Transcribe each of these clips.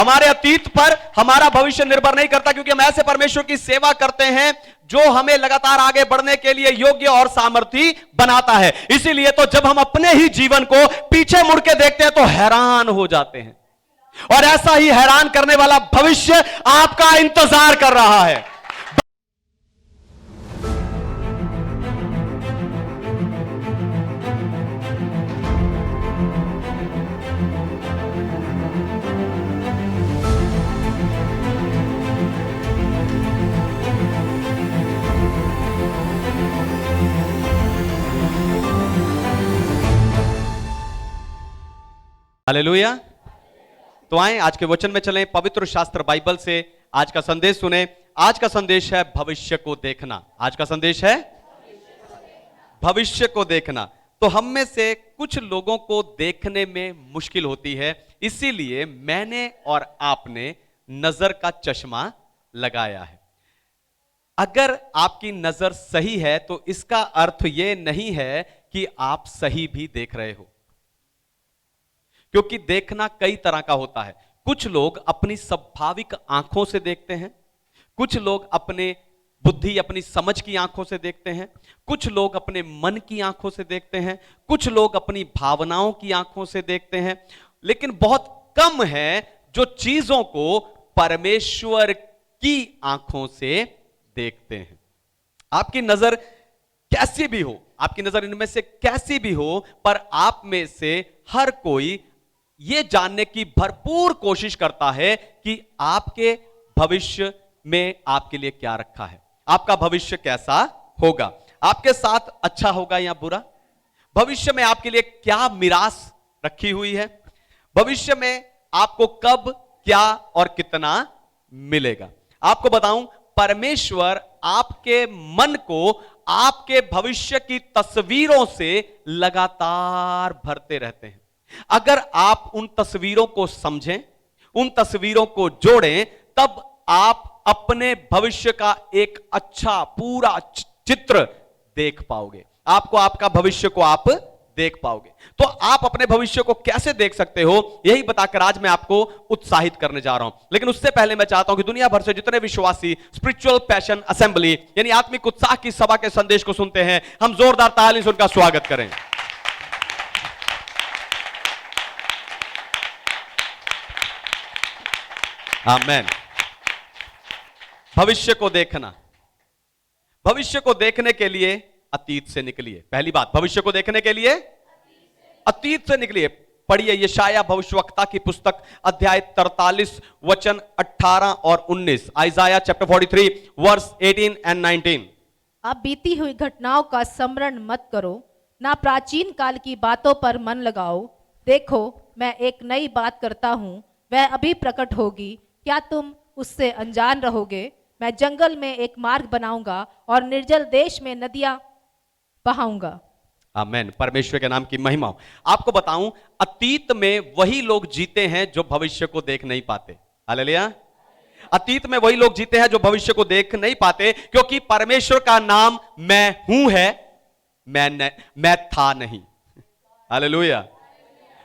हमारे अतीत पर हमारा भविष्य निर्भर नहीं करता, क्योंकि हम ऐसे परमेश्वर की सेवा करते हैं जो हमें लगातार आगे बढ़ने के लिए योग्य और सामर्थी बनाता है। इसीलिए तो जब हम अपने ही जीवन को पीछे मुड़ के देखते हैं तो हैरान हो जाते हैं, और ऐसा ही हैरान करने वाला भविष्य आपका इंतजार कर रहा है। हालेलुया। तो आए आज के वचन में चलें, पवित्र शास्त्र बाइबल से आज का संदेश सुने। आज का संदेश है भविष्य को देखना। आज का संदेश है भविष्य को देखना। तो हम में से कुछ लोगों को देखने में मुश्किल होती है, इसीलिए मैंने और आपने नजर का चश्मा लगाया है। अगर आपकी नजर सही है तो इसका अर्थ यह नहीं है कि आप सही भी देख रहे हो, क्योंकि देखना कई तरह का होता है। कुछ लोग अपनी स्वाभाविक आंखों से देखते हैं, कुछ लोग अपने बुद्धि अपनी समझ की आंखों से देखते हैं, कुछ लोग अपने मन की आंखों से देखते हैं, कुछ लोग अपनी भावनाओं की आंखों से देखते हैं, लेकिन बहुत कम है जो चीजों को परमेश्वर की आंखों से देखते हैं। आपकी नजर कैसी भी हो, आपकी नजर इनमें से कैसी भी हो, पर आप में से हर कोई यह जानने की भरपूर कोशिश करता है कि आपके भविष्य में आपके लिए क्या रखा है, आपका भविष्य कैसा होगा, आपके साथ अच्छा होगा या बुरा, भविष्य में आपके लिए क्या मिरास रखी हुई है, भविष्य में आपको कब क्या और कितना मिलेगा। आपको बताऊं, परमेश्वर आपके मन को आपके भविष्य की तस्वीरों से लगातार भरते रहते हैं। अगर आप उन तस्वीरों को समझें, उन तस्वीरों को जोड़ें, तब आप अपने भविष्य का एक अच्छा पूरा चित्र देख पाओगे। आपको आपका भविष्य को आप देख पाओगे। तो आप अपने भविष्य को कैसे देख सकते हो, यही बताकर आज मैं आपको उत्साहित करने जा रहा हूं। लेकिन उससे पहले मैं चाहता हूं कि दुनिया भर से जितने विश्वासी स्पिरिचुअल पैशन असेंबली यानी आत्मिक उत्साह की सभा के संदेश को सुनते हैं, हम जोरदार ताली से उनका स्वागत करें। आमेन। भविष्य को देखना, भविष्य को देखने के लिए अतीत से निकलिए। पहली बात, भविष्य को देखने के लिए अतीत से निकलिए। पढ़िए यशाया भविष्यवक्ता की पुस्तक अध्याय 43 वचन 18 और 19। Isaiah chapter 43 verse 18 and 19। अब बीती हुई घटनाओं का स्मरण मत करो, ना प्राचीन काल की बातों पर मन लगाओ। देखो, मैं एक नई बात करता हूं, वह अभी प्रकट होगी, क्या तुम उससे अनजान रहोगे? मैं जंगल में एक मार्ग बनाऊंगा और निर्जल देश में नदियां बहाऊंगा। आमेन। परमेश्वर के नाम की महिमा हो। आपको बताऊं, अतीत में वही लोग जीते हैं जो भविष्य को देख नहीं पाते। हालेलुया। अतीत में वही लोग जीते हैं जो भविष्य को देख नहीं पाते, क्योंकि परमेश्वर का नाम मैं हूं है, मैं था नहीं। हालेलुया।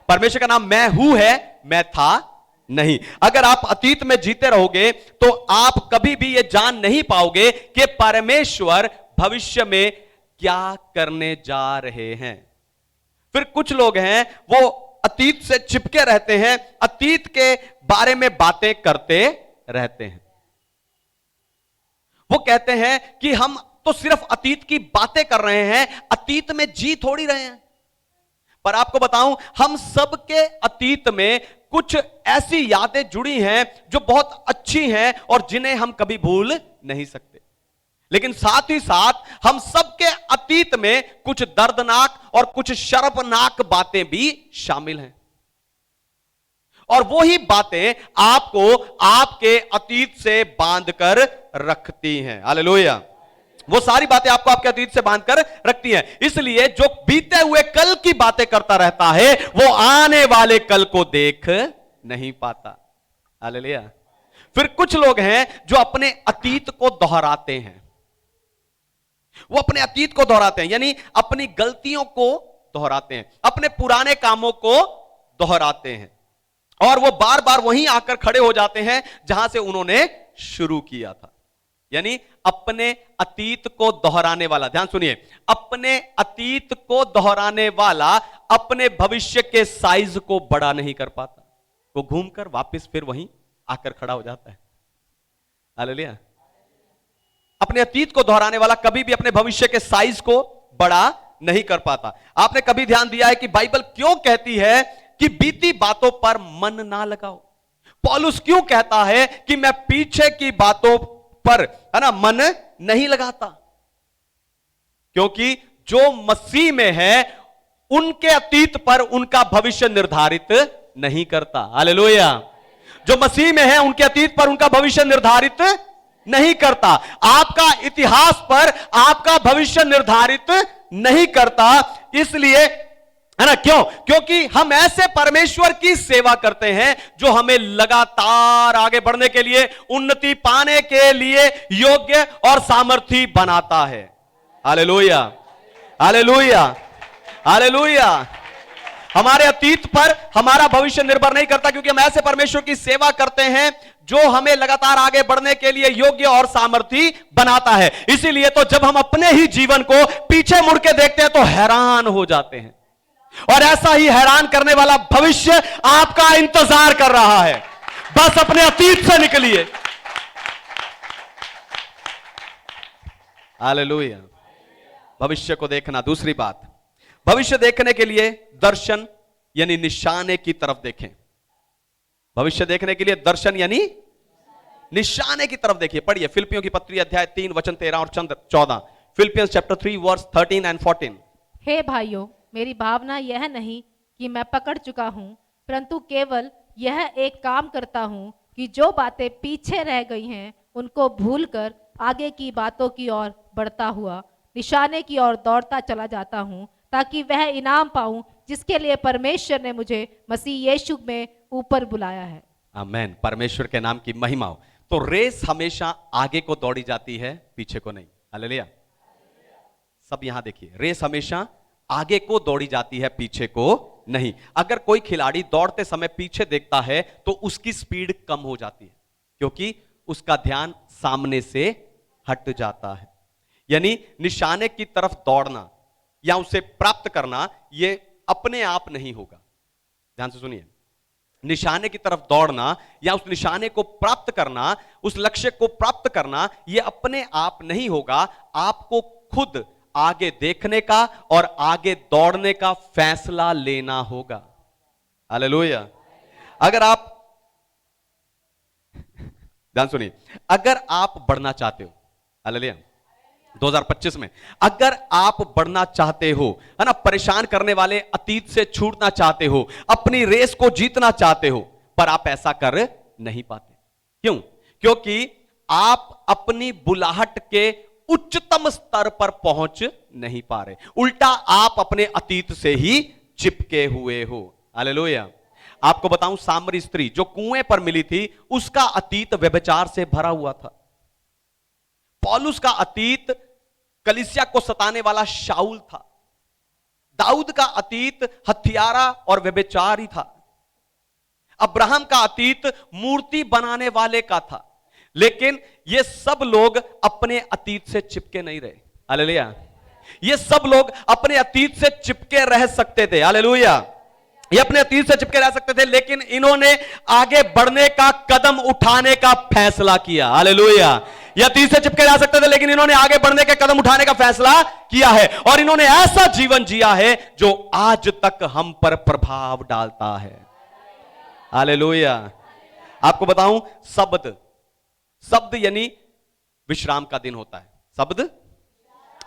परमेश्वर का नाम मैं हूं है, मैं था नहीं। अगर आप अतीत में जीते रहोगे तो आप कभी भी यह जान नहीं पाओगे कि परमेश्वर भविष्य में क्या करने जा रहे हैं। फिर कुछ लोग हैं वो अतीत से चिपके रहते हैं, अतीत के बारे में बातें करते रहते हैं। वो कहते हैं कि हम तो सिर्फ अतीत की बातें कर रहे हैं, अतीत में जी थोड़ी रहे हैं। पर आपको बताऊं, हम सबके अतीत में कुछ ऐसी यादें जुड़ी हैं जो बहुत अच्छी हैं और जिन्हें हम कभी भूल नहीं सकते। लेकिन साथ ही साथ हम सबके अतीत में कुछ दर्दनाक और कुछ शर्मनाक बातें भी शामिल हैं, और वो ही बातें आपको आपके अतीत से बांधकर रखती हैं। हालेलुया। वो सारी बातें आपको आपके अतीत से बांधकर रखती हैं। इसलिए जो बीते हुए कल की बातें करता रहता है वो आने वाले कल को देख नहीं पाता। हालेलुया। फिर कुछ लोग हैं जो अपने अतीत को दोहराते हैं। वो अपने अतीत को दोहराते हैं, यानी अपनी गलतियों को दोहराते हैं, अपने पुराने कामों को दोहराते हैं। और वो बार बार वहीं आकर खड़े हो जाते हैं जहां से उन्होंने शुरू किया था। यानी अपने अतीत को दोहराने वाला, ध्यान सुनिए, अपने अतीत को दोहराने वाला अपने भविष्य के साइज को बड़ा नहीं कर पाता, वो घूमकर वापस फिर वहीं आकर खड़ा हो जाता है। हालेलुया। अपने अतीत को दोहराने वाला कभी भी अपने भविष्य के साइज को बड़ा नहीं कर पाता। आपने कभी ध्यान दिया है कि बाइबल क्यों कहती है कि बीती बातों पर मन ना लगाओ? पौलुस क्यों कहता है कि मैं पीछे की बातों पर, है ना, मन नहीं लगाता? क्योंकि जो मसीह में है उनके अतीत पर उनका भविष्य निर्धारित नहीं करता। हालेलुया। जो मसीह में है उनके अतीत पर उनका भविष्य निर्धारित नहीं करता। आपका इतिहास पर आपका भविष्य निर्धारित नहीं करता। इसलिए, है ना, क्यों? क्योंकि हम ऐसे परमेश्वर की सेवा करते हैं जो हमें लगातार आगे बढ़ने के लिए, उन्नति पाने के लिए योग्य और सामर्थी बनाता है। Hallelujah, hallelujah, hallelujah. हमारे अतीत पर हमारा भविष्य निर्भर नहीं करता, क्योंकि हम ऐसे परमेश्वर की सेवा करते हैं जो हमें लगातार आगे बढ़ने के लिए योग्य और सामर्थी बनाता है। इसीलिए तो जब हम अपने ही जीवन को पीछे मुड़ के देखते हैं तो हैरान हो जाते हैं, और ऐसा ही हैरान करने वाला भविष्य आपका इंतजार कर रहा है। बस अपने अतीत से निकलिए। हालेलुया। भविष्य को देखना। दूसरी बात, भविष्य देखने के लिए दर्शन यानी निशाने की तरफ देखें। भविष्य देखने के लिए दर्शन यानी निशाने की तरफ देखिए। पढ़िए फिलिपियों की पत्री अध्याय 3 वचन 13 और 14। Philippians chapter 3 verse 13 and 14। हे भाइयों, मेरी भावना यह नहीं कि मैं पकड़ चुका हूँ, परंतु केवल यह एक काम करता हूँ कि जो बातें पीछे रह गई हैं उनको भूलकर आगे की बातों की ओर बढ़ता हुआ निशाने की ओर दौड़ता चला जाता हूँ, ताकि वह इनाम पाऊं जिसके लिए परमेश्वर ने मुझे मसीह यीशु में ऊपर बुलाया है। आमेन। परमेश्वर के नाम की महिमा हो। तो रेस हमेशा आगे को दौड़ी जाती है, पीछे को नहीं। हालेलुया। सब यहां देखिए, रेस हमेशा आगे को दौड़ी जाती है, पीछे को नहीं। अगर कोई खिलाड़ी दौड़ते समय पीछे देखता है तो उसकी स्पीड कम हो जाती है, क्योंकि उसका ध्यान सामने से हट जाता है। यानी निशाने की तरफ दौड़ना या उसे प्राप्त करना ये अपने आप नहीं होगा। ध्यान से सुनिए, निशाने की तरफ दौड़ना या उस निशाने को प्राप्त करना, उस लक्ष्य को प्राप्त करना, यह अपने आप नहीं होगा। आपको खुद आगे देखने का और आगे दौड़ने का फैसला लेना होगा। हालेलुया। अगर आप ध्यान सुनिए, अगर आप बढ़ना चाहते हो, हालेलुया, 2025 में अगर आप बढ़ना चाहते हो, है ना, परेशान करने वाले अतीत से छूटना चाहते हो, अपनी रेस को जीतना चाहते हो, पर आप ऐसा कर नहीं पाते। क्यों? क्योंकि आप अपनी बुलाहट के उच्चतम स्तर पर पहुंच नहीं पा रहे। उल्टा आप अपने अतीत से ही चिपके हुए हो। हालेलुया। आपको बताऊं, सामरी स्त्री जो कुएं पर मिली थी, उसका अतीत व्यभिचार से भरा हुआ था। पौलुस का अतीत कलीसिया को सताने वाला शाऊल था। दाऊद का अतीत हत्यारा और व्यभिचार ही था। अब्राहम का अतीत मूर्ति बनाने वाले का था। लेकिन ये सब लोग अपने अतीत से चिपके नहीं रहे। हालेलुया। ये सब लोग अपने अतीत से चिपके रह सकते थे। हालेलुया। ये अपने अतीत से चिपके रह सकते थे, लेकिन इन्होंने आगे बढ़ने का कदम उठाने का फैसला किया। हालेलुया। ये अतीत से चिपके रह सकते थे, लेकिन इन्होंने आगे बढ़ने के कदम उठाने का फैसला किया है, और इन्होंने ऐसा जीवन जिया है जो आज तक हम पर प्रभाव डालता है। हालेलुया। आपको बताऊं, शब्द यानी विश्राम का दिन होता है। शब्द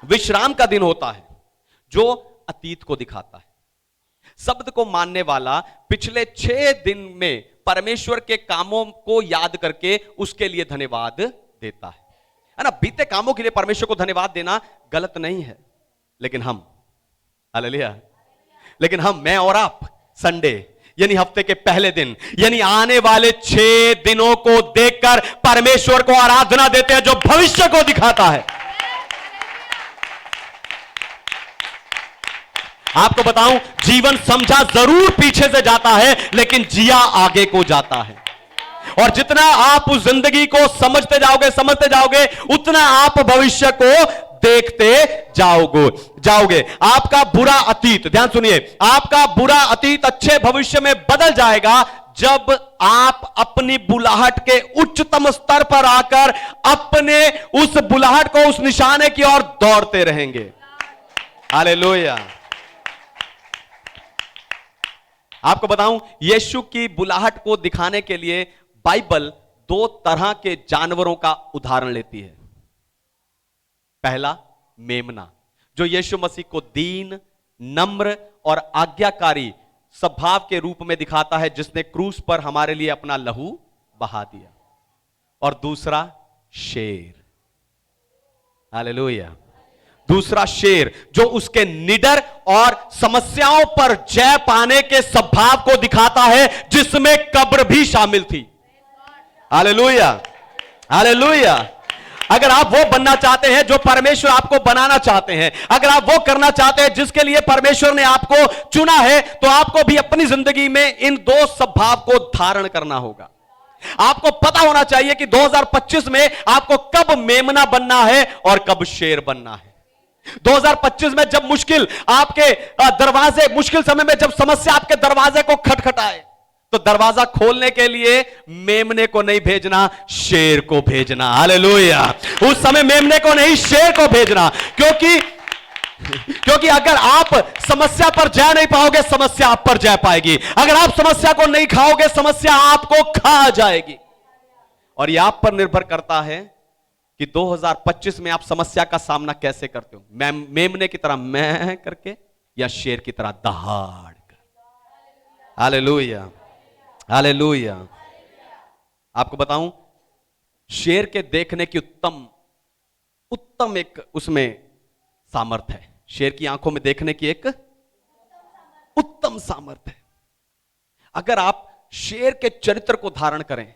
विश्राम का दिन होता है जो अतीत को दिखाता है। शब्द को मानने वाला पिछले 6 दिन में परमेश्वर के कामों को याद करके उसके लिए धन्यवाद देता है ना। बीते कामों के लिए परमेश्वर को धन्यवाद देना गलत नहीं है, लेकिन हम, हालेलुया, लेकिन हम, मैं और आप, संडे यानी हफ्ते के पहले दिन यानी आने वाले 6 दिनों को देखकर परमेश्वर को आराधना देते हैं जो भविष्य को दिखाता है। आपको बताऊं, जीवन समझा जरूर पीछे से जाता है, लेकिन जिया आगे को जाता है। और जितना आप उस जिंदगी को समझते जाओगे, उतना आप भविष्य को देखते जाओगे। आपका बुरा अतीत, ध्यान सुनिए, आपका बुरा अतीत अच्छे भविष्य में बदल जाएगा जब आप अपनी बुलाहट के उच्चतम स्तर पर आकर अपने उस बुलाहट को, उस निशाने की ओर दौड़ते रहेंगे। हालेलुया। आपको बताऊं, यीशु की बुलाहट को दिखाने के लिए बाइबल दो तरह के जानवरों का उदाहरण लेती है। पहला, मेमना, जो यीशु मसीह को दीन, नम्र और आज्ञाकारी स्वभाव के रूप में दिखाता है, जिसने क्रूस पर हमारे लिए अपना लहू बहा दिया। और दूसरा, शेर। हालेलुया। दूसरा शेर, जो उसके निडर और समस्याओं पर जय पाने के स्वभाव को दिखाता है, जिसमें कब्र भी शामिल थी। Hallelujah, hallelujah. अगर आप वो बनना चाहते हैं जो परमेश्वर आपको बनाना चाहते हैं, अगर आप वो करना चाहते हैं जिसके लिए परमेश्वर ने आपको चुना है, तो आपको भी अपनी जिंदगी में इन दो स्वभाव को धारण करना होगा। आपको पता होना चाहिए कि 2025 में आपको कब मेमना बनना है और कब शेर बनना है। 2025 में जब मुश्किल आपके दरवाजे, मुश्किल समय में जब समस्या आपके दरवाजे को खटखटाए, तो दरवाजा खोलने के लिए मेमने को नहीं भेजना, शेर को भेजना। हालेलुया। उस समय मेमने को नहीं, शेर को भेजना, क्योंकि अगर आप समस्या पर जय नहीं पाओगे, समस्या आप पर जय पाएगी। अगर आप समस्या को नहीं खाओगे, समस्या आपको खा जाएगी। और यह आप पर निर्भर करता है कि 2025 में आप समस्या का सामना कैसे करते हो, मेमने की तरह मैं करके या शेर की तरह दहाड़ कर। Hallelujah, hallelujah. आपको बताऊं, शेर के देखने की उत्तम एक उसमें सामर्थ्य है। शेर की आंखों में देखने की एक उत्तम सामर्थ्य है। अगर आप शेर के चरित्र को धारण करें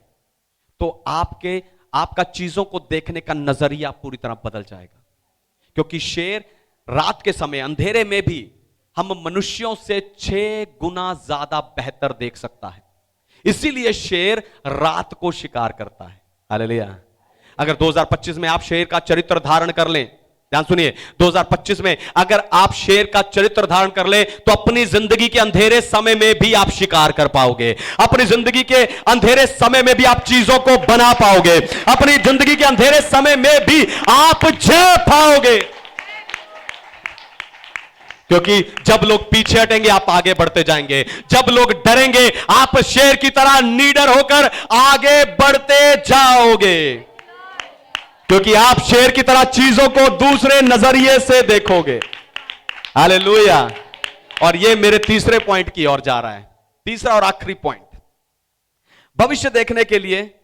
तो आपका चीजों को देखने का नजरिया पूरी तरह बदल जाएगा। क्योंकि शेर रात के समय अंधेरे में भी हम मनुष्यों से 6 गुना ज्यादा बेहतर देख सकता है। इसीलिए शेर रात को शिकार करता है। हालेलुया। अगर 2025 में आप शेर का चरित्र धारण कर लें, ध्यान सुनिए, 2025 में अगर आप शेर का चरित्र धारण कर लें, तो अपनी जिंदगी के अंधेरे समय में भी आप शिकार कर पाओगे। अपनी जिंदगी के अंधेरे समय में भी आप चीजों को बना पाओगे। अपनी जिंदगी के अंधेरे समय में भी आप जय पाओगे। क्योंकि जब लोग पीछे हटेंगे, आप आगे बढ़ते जाएंगे। जब लोग डरेंगे, आप शेर की तरह निडर होकर आगे बढ़ते जाओगे। क्योंकि आप शेर की तरह चीजों को दूसरे नजरिए से देखोगे। हालेलुया। और ये मेरे तीसरे पॉइंट की ओर जा रहा है। तीसरा और आखिरी पॉइंट, भविष्य देखने के लिए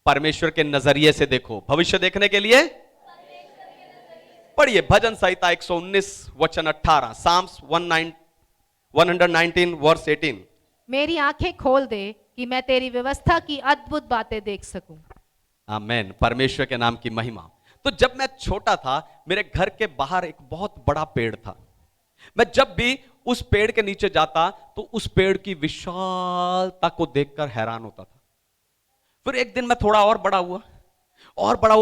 परमेश्वर के नजरिए से देखो। भविष्य देखने के लिए पढ़िए भजन संहिता 119 वचन 18, साम्स 119 वर्स 18। मेरी आंखें खोल दे कि मैं तेरी व्यवस्था की अद्भुत बातें देख सकूं। आमेन। परमेश्वर के नाम की महिमा। तो जब मैं छोटा था, मेरे घर के बाहर एक बहुत बड़ा पेड़ था। मैं जब भी उस पेड़ के नीचे जाता तो उस पेड़ की विशालता को देखकर हैरान होता था। फिर एक दिन मैं थोड़ा और बड़ा हुआ,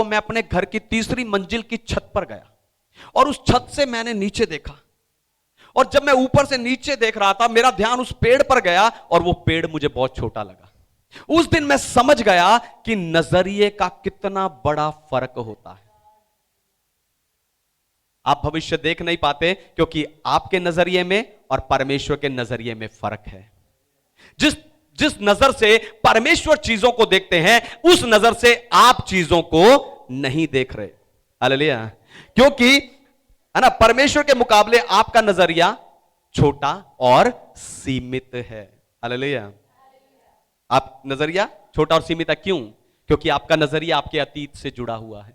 मैं अपने घर की तीसरी मंजिल की छत पर गया और उस छत से मैंने नीचे देखा। और जब मैं ऊपर से नीचे देख रहा था, मेरा ध्यान उस पेड़ पर गया और वो पेड़ मुझे बहुत छोटा लगा। उस दिन मैं समझ गया कि नजरिए का कितना बड़ा फर्क होता है। आप भविष्य देख नहीं पाते क्योंकि आपके नजरिए में और परमेश्वर के नजरिए में फर्क है। जिस नजर से परमेश्वर चीजों को देखते हैं, उस नजर से आप चीजों को नहीं देख रहे। हालेलुया। क्योंकि है ना, परमेश्वर के मुकाबले आपका नजरिया छोटा और सीमित है। हालेलुया। आप नजरिया छोटा और सीमित है। क्यों? क्योंकि आपका नजरिया आपके अतीत से जुड़ा हुआ है,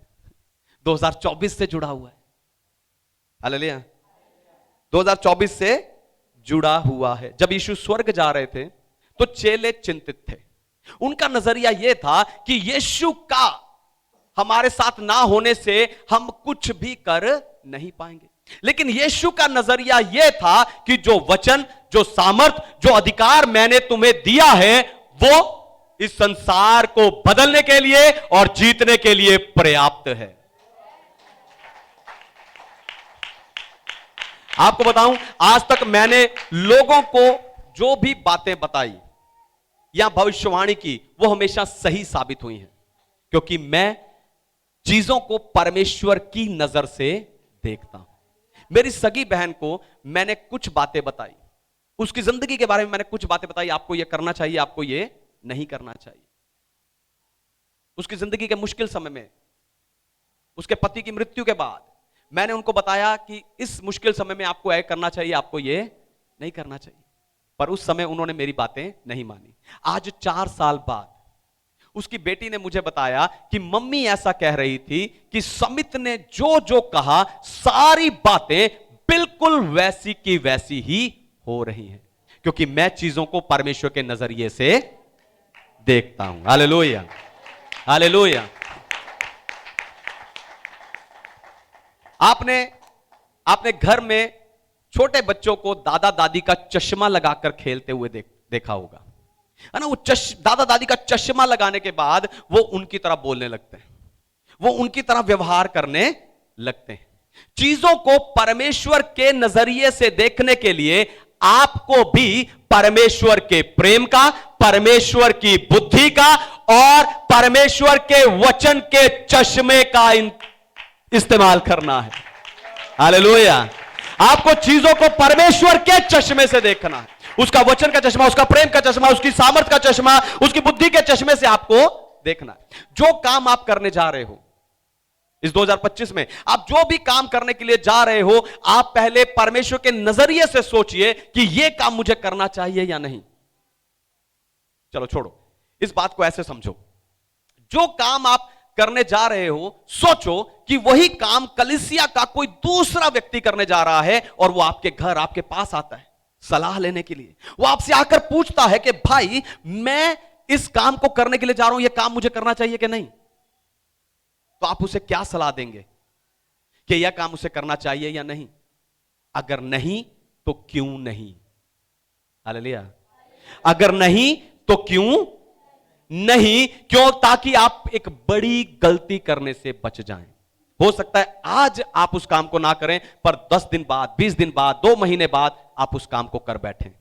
2024 से जुड़ा हुआ है। हालेलुया। 2024 से जुड़ा हुआ है। जब यीशु स्वर्ग जा रहे थे तो चेले चिंतित थे। उनका नजरिया यह था कि यीशु का हमारे साथ ना होने से हम कुछ भी कर नहीं पाएंगे। लेकिन यीशु का नजरिया यह था कि जो वचन, जो सामर्थ, जो अधिकार मैंने तुम्हें दिया है, वो इस संसार को बदलने के लिए और जीतने के लिए पर्याप्त है। आपको बताऊं, आज तक मैंने लोगों को जो भी बातें बताई या भविष्यवाणी की, वो हमेशा सही साबित हुई हैं, क्योंकि मैं चीजों को परमेश्वर की नजर से देखता हूं। मेरी सगी बहन को मैंने कुछ बातें बताई, उसकी जिंदगी के बारे में मैंने कुछ बातें बताई, आपको यह करना चाहिए, आपको यह नहीं करना चाहिए। उसकी जिंदगी के मुश्किल समय में, उसके पति की मृत्यु के बाद मैंने उनको बताया कि इस मुश्किल समय में आपको यह करना चाहिए, आपको यह नहीं करना चाहिए। पर उस समय उन्होंने मेरी बातें नहीं मानी। आज 4 साल बाद उसकी बेटी ने मुझे बताया कि मम्मी ऐसा कह रही थी कि समित ने जो जो कहा, सारी बातें बिल्कुल वैसी की वैसी ही हो रही हैं, क्योंकि मैं चीजों को परमेश्वर के नजरिए से देखता हूं। Hallelujah, hallelujah. आपने घर में छोटे बच्चों को दादा दादी का चश्मा लगाकर खेलते हुए देखा होगा, है ना। वो दादा दादी का चश्मा लगाने के बाद वो उनकी तरह बोलने लगते हैं, वो उनकी तरह व्यवहार करने लगते हैं। चीजों को परमेश्वर के नजरिए से देखने के लिए आपको भी परमेश्वर के प्रेम का, परमेश्वर की बुद्धि का और परमेश्वर के वचन के चश्मे का इस्तेमाल करना है। हालेलुया। आपको चीजों को परमेश्वर के चश्मे से देखना है, उसका वचन का चश्मा, उसका प्रेम का चश्मा, उसकी सामर्थ का चश्मा, उसकी बुद्धि के चश्मे से आपको देखना है। जो काम आप करने जा रहे हो इस 2025 में, आप जो भी काम करने के लिए जा रहे हो, आप पहले परमेश्वर के नजरिए से सोचिए कि यह काम मुझे करना चाहिए या नहीं। चलो छोड़ो, इस बात को ऐसे समझो, जो काम आप करने जा रहे हो, सोचो कि वही काम कलीसिया का कोई दूसरा व्यक्ति करने जा रहा है और वो आपके घर, आपके पास आता है सलाह लेने के लिए। वो आपसे आकर पूछता है कि भाई, मैं इस काम को करने के लिए जा रहा हूं, यह काम मुझे करना चाहिए कि नहीं। तो आप उसे क्या सलाह देंगे कि यह काम उसे करना चाहिए या नहीं? अगर नहीं तो क्यों नहीं? हालेलुया। अगर नहीं तो क्यों नहीं? क्यों? ताकि आप एक बड़ी गलती करने से बच जाएं। हो सकता है आज आप उस काम को ना करें, पर 10 दिन बाद, 20 दिन बाद, 2 महीने बाद आप उस काम को कर बैठें।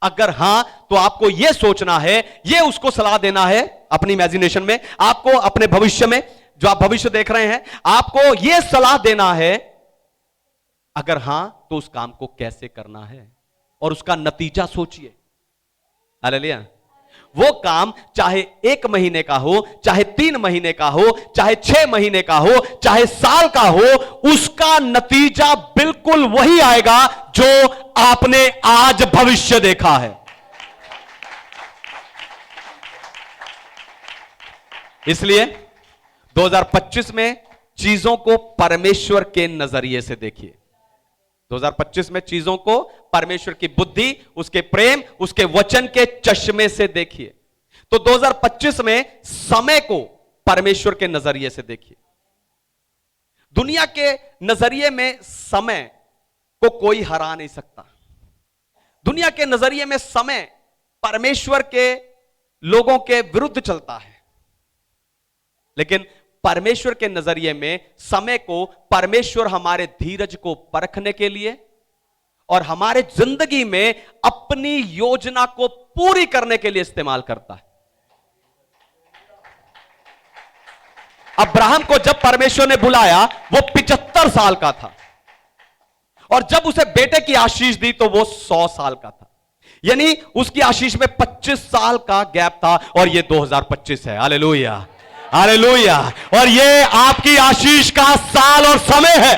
अगर हां तो आपको यह सोचना है, यह उसको सलाह देना है अपनी इमेजिनेशन में, आपको अपने भविष्य में, जो आप भविष्य देख रहे हैं, आपको यह सलाह देना है। अगर हां तो उस काम को कैसे करना है और उसका नतीजा सोचिए। हालेलुया। वो काम चाहे 1 महीने का हो, चाहे 3 महीने का हो, चाहे 6 महीने का हो, चाहे साल का हो, उसका नतीजा बिल्कुल वही आएगा जो आपने आज भविष्य देखा है। इसलिए 2025 में चीजों को परमेश्वर के नजरिए से देखिए। 2025 में चीजों को परमेश्वर की बुद्धि, उसके प्रेम, उसके वचन के चश्मे से देखिए। तो 2025 में समय को परमेश्वर के नजरिए से देखिए। दुनिया के नजरिए में समय को कोई हरा नहीं सकता। दुनिया के नजरिए में समय परमेश्वर के लोगों के विरुद्ध चलता है, लेकिन परमेश्वर के नजरिए में समय को परमेश्वर हमारे धीरज को परखने के लिए और हमारे जिंदगी में अपनी योजना को पूरी करने के लिए इस्तेमाल करता है। अब्राहम को जब परमेश्वर ने बुलाया, वो 75 साल का था, और जब उसे बेटे की आशीष दी तो वो 100 साल का था। यानी उसकी आशीष में 25 साल का गैप था, और ये 2025 है। Hallelujah, hallelujah. और ये आपकी आशीष का साल और समय है।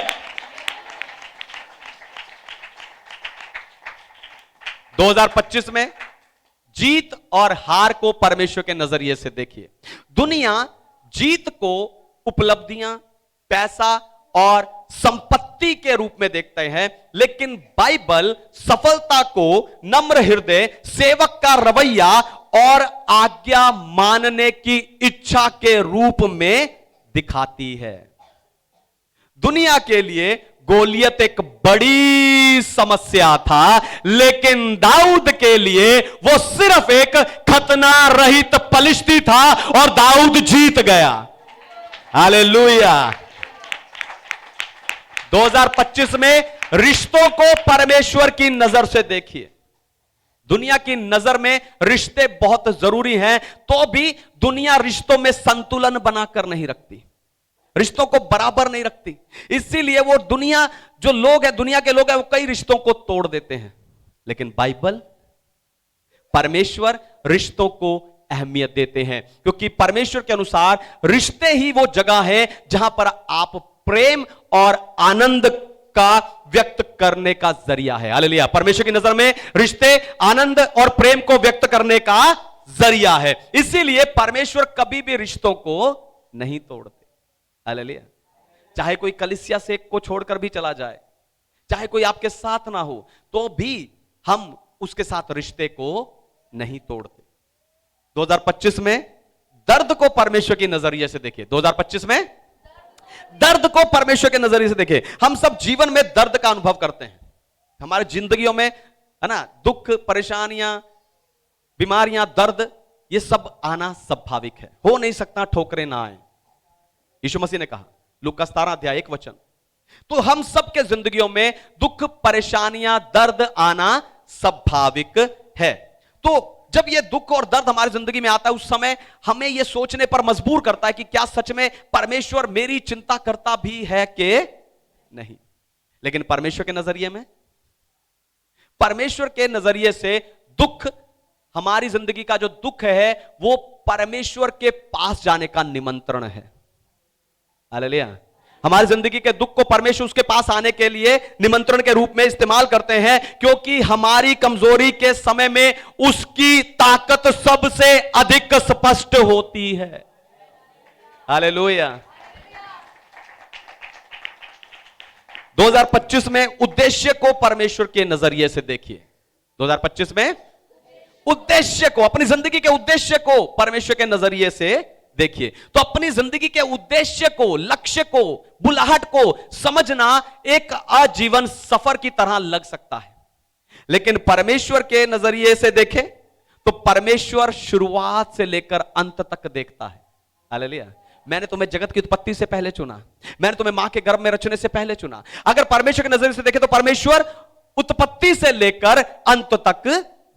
2025 में जीत और हार को परमेश्वर के नजरिए से देखिए। दुनिया जीत को उपलब्धियां, पैसा और संपत्ति के रूप में देखते हैं, लेकिन बाइबल सफलता को नम्र हृदय, सेवक का रवैया और आज्ञा मानने की इच्छा के रूप में दिखाती है। दुनिया के लिए गोलियत एक बड़ी समस्या था, लेकिन दाऊद के लिए वो सिर्फ एक खतना रहित पलिश्ती था और दाऊद जीत गया। हालेलुया। 2025 में रिश्तों को परमेश्वर की नजर से देखिए। दुनिया की नजर में रिश्ते बहुत जरूरी हैं, तो भी दुनिया रिश्तों में संतुलन बनाकर नहीं रखती, रिश्तों को बराबर नहीं रखती। इसीलिए वो दुनिया जो लोग हैं, दुनिया के लोग हैं, वो कई रिश्तों को तोड़ देते हैं। लेकिन बाइबल, परमेश्वर रिश्तों को अहमियत देते हैं, क्योंकि परमेश्वर के अनुसार रिश्ते ही वो जगह है जहां पर आप प्रेम और आनंद का व्यक्त करने का जरिया है। हालेलुया। परमेश्वर की नजर में रिश्ते आनंद और प्रेम को व्यक्त करने का जरिया है। इसीलिए परमेश्वर कभी भी रिश्तों को नहीं तोड़ते। हालेलुया। चाहे कोई कलीसिया से को छोड़कर भी चला जाए, चाहे कोई आपके साथ ना हो, तो भी हम उसके साथ रिश्ते को नहीं तोड़ते। 2025 में दर्द को परमेश्वर की नजरिए से देखिए। 2025 में दर्द को परमेश्वर के नजरिए से देखिए। हम सब जीवन में दर्द का अनुभव करते हैं। हमारे जिंदगियों में, है ना, दुख, परेशानियां, बीमारियां, दर्द, ये सब आना स्वाभाविक है। हो नहीं सकता ठोकरें ना आए। यीशु मसीह ने कहा, लूका 17 अध्याय 1 वचन। तो हम सब के जिंदगियों में दुख, परेशानियां, दर्द आना स्वाभाविक है। तो जब ये दुख और दर्द हमारी जिंदगी में आता है, उस समय हमें यह सोचने पर मजबूर करता है कि क्या सच में परमेश्वर मेरी चिंता करता भी है कि नहीं। लेकिन परमेश्वर के नजरिए में, परमेश्वर के नजरिए से दुख, हमारी जिंदगी का जो दुख है, वो परमेश्वर के पास जाने का निमंत्रण है। हालेलुया। हमारी जिंदगी के दुख को परमेश्वर उसके पास आने के लिए निमंत्रण के रूप में इस्तेमाल करते हैं, क्योंकि हमारी कमजोरी के समय में उसकी ताकत सबसे अधिक स्पष्ट होती है। हालेलुया। 2025 में उद्देश्य को परमेश्वर के नजरिए से देखिए। 2025 में उद्देश्य को, अपनी जिंदगी के उद्देश्य को परमेश्वर के नजरिए से देखिए। तो अपनी जिंदगी के उद्देश्य को, लक्ष्य को, बुलाहट को समझना एक आजीवन सफर की तरह लग सकता है, लेकिन परमेश्वर के नजरिए से देखें तो परमेश्वर शुरुआत से लेकर अंत तक देखता है। हालेलुया। मैंने तुम्हें जगत की उत्पत्ति से पहले चुना, मैंने तुम्हें मां के गर्भ में रचने से पहले चुना। अगर परमेश्वर के नजरिए से देखें तो परमेश्वर उत्पत्ति से लेकर अंत तक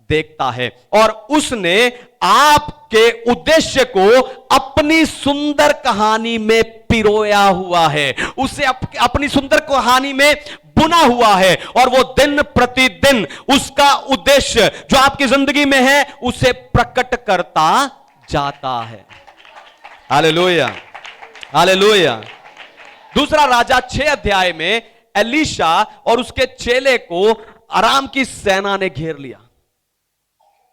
देखता है, और उसने आपके उद्देश्य को अपनी सुंदर कहानी में पिरोया हुआ है, उसे अपनी सुंदर कहानी में बुना हुआ है, और वो दिन प्रतिदिन उसका उद्देश्य जो आपकी जिंदगी में है उसे प्रकट करता जाता है। हालेलुया। हालेलुया। दूसरा राजा 6 अध्याय में एलीशा और उसके चेले को अराम की सेना ने घेर लिया,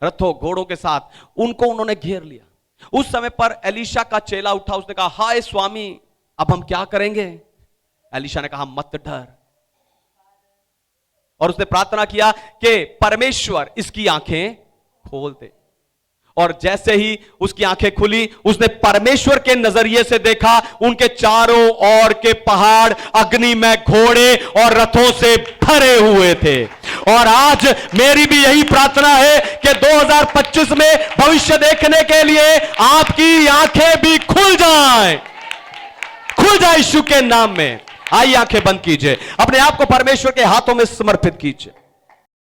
रथों घोड़ों के साथ उनको उन्होंने घेर लिया। उस समय पर एलीशा का चेला उठा, उसने कहा, हाय स्वामी, अब हम क्या करेंगे? एलीशा ने कहा, मत डर, और उसने प्रार्थना किया कि परमेश्वर इसकी आंखें खोल दे। और जैसे ही उसकी आंखें खुली, उसने परमेश्वर के नजरिए से देखा, उनके चारों ओर के पहाड़ अग्नि में घोड़े और रथों से भरे हुए थे। और आज मेरी भी यही प्रार्थना है कि 2025 में भविष्य देखने के लिए आपकी आंखें भी खुल जाएं, खुल जाए यीशु के नाम में। आइए आंखें बंद कीजिए, अपने आप को परमेश्वर के हाथों में समर्पित कीजिए।